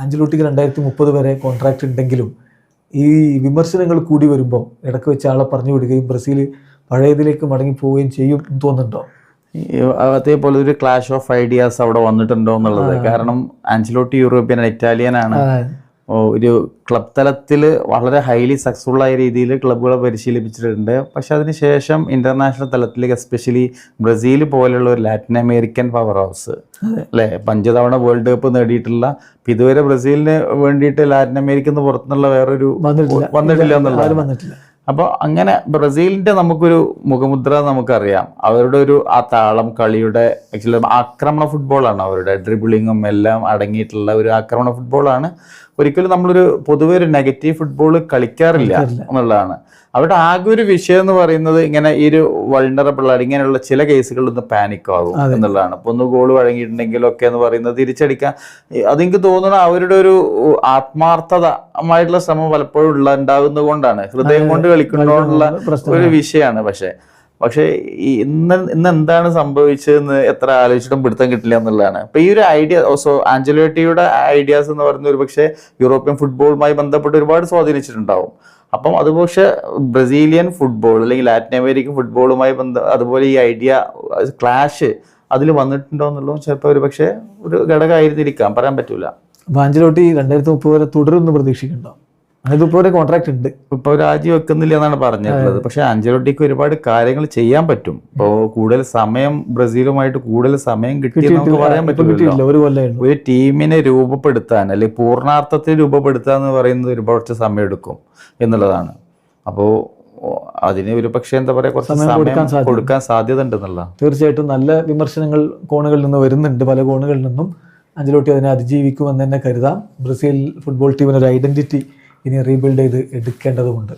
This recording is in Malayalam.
ആഞ്ചലോട്ടിക്ക് 2030 വരെ കോൺട്രാക്റ്റ് ഉണ്ടെങ്കിലും ഈ വിമർശനങ്ങൾ കൂടി വരുമ്പോൾ ഇടയ്ക്ക് വെച്ച് ആളെ പറഞ്ഞു വിടുകയും ബ്രസീൽ പഴയതിലേക്ക് മടങ്ങി പോവുകയും ചെയ്യും എന്ന് തോന്നുന്നുണ്ടോ? അതേപോലെ ഒരു ക്ലാഷ് ഓഫ് ഐഡിയാസ് അവിടെ വന്നിട്ടുണ്ടോ എന്നുള്ളത്. കാരണം ആഞ്ചലോട്ടി യൂറോപ്യൻ ഇറ്റാലിയൻ ആണ്. ഒരു ക്ലബ് തലത്തിൽ വളരെ ഹൈലി സക്സസ്ഫുൾ ആയ രീതിയിൽ ക്ലബ്ബുകളെ പരിശീലിപ്പിച്ചിട്ടുണ്ട്. പക്ഷെ അതിനുശേഷം ഇന്റർനാഷണൽ തലത്തിലേക്ക് എസ്പെഷ്യലി ബ്രസീൽ പോലെയുള്ള ഒരു ലാറ്റിൻ അമേരിക്കൻ പവർ ഹൗസ് അല്ലേ, 5 തവണ വേൾഡ് കപ്പ് നേടിയിട്ടുള്ള, ഇതുവരെ ബ്രസീലിന് വേണ്ടിയിട്ട് ലാറ്റിൻ അമേരിക്കയിൽ നിന്ന് പുറത്തുനിന്നുള്ള വേറൊരു വന്നിട്ടില്ല എന്നുള്ളത്. അപ്പോൾ അങ്ങനെ ബ്രസീലിൻ്റെ നമുക്കൊരു മുഖമുദ്ര നമുക്കറിയാം. അവരുടെ ഒരു ആ താളം കളിയുടെ ആക്ച്വലി ആക്രമണ ഫുട്ബോളാണ്, അവരുടെ ഡ്രിബിളിങ്ങും എല്ലാം അടങ്ങിയിട്ടുള്ള ഒരു ആക്രമണ ഫുട്ബോളാണ്. ഒരിക്കലും നമ്മളൊരു പൊതുവെ ഒരു നെഗറ്റീവ് ഫുട്ബോൾ കളിക്കാറില്ല എന്നുള്ളതാണ്. അവരുടെ ആകെ ഒരു വിഷയം എന്ന് പറയുന്നത് ഇങ്ങനെ ഈ ഒരു വൾണറബിൾ ഇങ്ങനെയുള്ള ചില കേസുകളിൽ നിന്ന് പാനിക് ആകും എന്നുള്ളതാണ്. ഇപ്പൊ ഒന്ന് ഗോൾ വഴങ്ങിയിട്ടുണ്ടെങ്കിലൊക്കെ എന്ന് പറയുന്നത് തിരിച്ചടിക്കാൻ അതെനിക്ക് തോന്നുന്നു അവരുടെ ഒരു ആത്മാർത്ഥമായിട്ടുള്ള ശ്രമം പലപ്പോഴും ഉണ്ടാകുന്നത് കൊണ്ടാണ്, ഹൃദയം കൊണ്ട് കളിക്കുന്നതോടുള്ള ഒരു വിഷയമാണ്. പക്ഷേ ഇന്ന് എന്താണ് സംഭവിച്ചതെന്ന് എത്ര ആലോചിച്ചിട്ടും പിടുത്തം കിട്ടില്ല എന്നുള്ളതാണ്. ഇപ്പൊ ഈ ഒരു ഐഡിയ ഓൾസോ ആഞ്ചലോട്ടിയുടെ ഐഡിയാസ് എന്ന് പറയുന്ന ഒരു പക്ഷേ യൂറോപ്യൻ ഫുട്ബോളുമായി ബന്ധപ്പെട്ട് ഒരുപാട് സ്വാധീനിച്ചിട്ടുണ്ടാവും. അപ്പം അത് പക്ഷേ ബ്രസീലിയൻ ഫുട്ബോൾ അല്ലെങ്കിൽ ലാറ്റിൻ അമേരിക്കൻ ഫുട്ബോളുമായി അതുപോലെ ഈ ഐഡിയ ക്ലാഷ് അതിൽ വന്നിട്ടുണ്ടോ എന്നുള്ളതും ചിലപ്പോൾ ഒരു പക്ഷേ ഒരു ഘടകമായിരുന്നിരിക്കാം, പറയാൻ പറ്റൂല. ആഞ്ചലോട്ടി 2030 വരെ തുടരുമെന്ന് പ്രതീക്ഷിക്കുന്നുണ്ടോ? അതിപ്പോ കോൺട്രാക്ട് ഉണ്ട്, ഇപ്പൊ രാജി വെക്കുന്നില്ല എന്നാണ് പറഞ്ഞിട്ടുള്ളത്. പക്ഷെ ആഞ്ചലോട്ടിക്ക് ഒരുപാട് കാര്യങ്ങൾ ചെയ്യാൻ പറ്റും. ഇപ്പോ കൂടുതൽ സമയം ബ്രസീലുമായിട്ട് കൂടുതൽ സമയം കിട്ടിയെന്ന് നമുക്ക് പറയാൻ പറ്റില്ല. ഒരു ടീമിനെ രൂപപ്പെടുത്താൻ അല്ലെങ്കിൽ പൂർണ്ണാർത്ഥത്തിൽ രൂപപ്പെടുത്തുക എന്ന് പറയുന്നത് ഒരുപാട് സമയം എടുക്കും എന്നുള്ളതാണ്. അപ്പോൾ അതിന് ഒരു പക്ഷേ എന്താ പറയാ, കുറച്ച് സമയം കൊടുക്കാൻ സാധ്യത ഉണ്ടെന്നുള്ള. തീർച്ചയായിട്ടും നല്ല വിമർശനങ്ങൾ കോണുകളിൽ നിന്ന് വരുന്നുണ്ട്. പല കോണുകളിൽ നിന്നും ആഞ്ചലോട്ടി അതിനെ അതിജീവിക്കുമെന്ന് തന്നെ കരുതാം. ബ്രസീൽ ഫുട്ബോൾ ടീമിനൊരു ഐഡന്റിറ്റി ഇനി റീബിൽഡ് ചെയ്ത് എടുക്കേണ്ടതുണ്ട്.